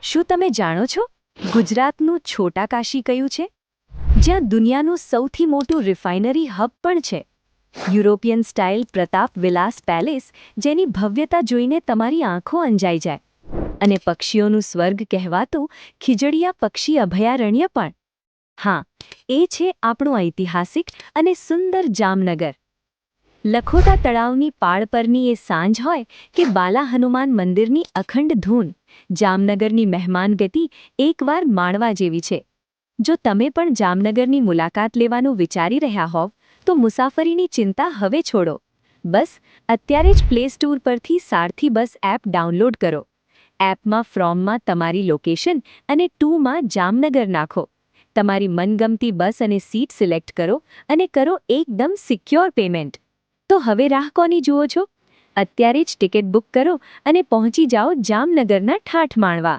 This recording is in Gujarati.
શું તમે જાણો છો ગુજરાતનું છોટા કાશી કયું છે, જ્યાં દુનિયાનું સૌથી મોટું રિફાઇનરી હબ પણ છે? યુરોપિયન સ્ટાઇલ પ્રતાપ વિલાસ પેલેસ, જેની ભવ્યતા જોઈને તમારી આંખો અંજાઈ જાય. અને પક્ષીઓનું સ્વર્ગ કહેવાતું ખીજડીયા પક્ષી અભયારણ્ય પણ. હા, એ છે આપણું ઐતિહાસિક અને સુંદર જામનગર. લખોટા તળાવની પાળ પરની એ સાંજ હોય કે બાલા હનુમાન મંદિરની અખંડ ધૂન, જામનગરની મહેમાન ગતિ એકવાર માણવા જેવી છે. જો તમે પણ જામનગરની મુલાકાત લેવાનું વિચારી રહ્યા હોવ, તો મુસાફરીની ચિંતા હવે છોડો. બસ અત્યારે જ પ્લે સ્ટોર પરથી સારથી બસ એપ ડાઉનલોડ કરો. એપમાં ફ્રોમમાં તમારી લોકેશન અને ટુમાં જામનગર નાખો. તમારી મનગમતી બસ અને સીટ સિલેક્ટ કરો અને કરો એકદમ સિક્યોર પેમેન્ટ. તો હવે રાહ કોની જુઓ છો? અત્યારે જ ટિકિટ બુક કરો અને પહોંચી જાઓ જામનગરના ઠાઠ માણવા.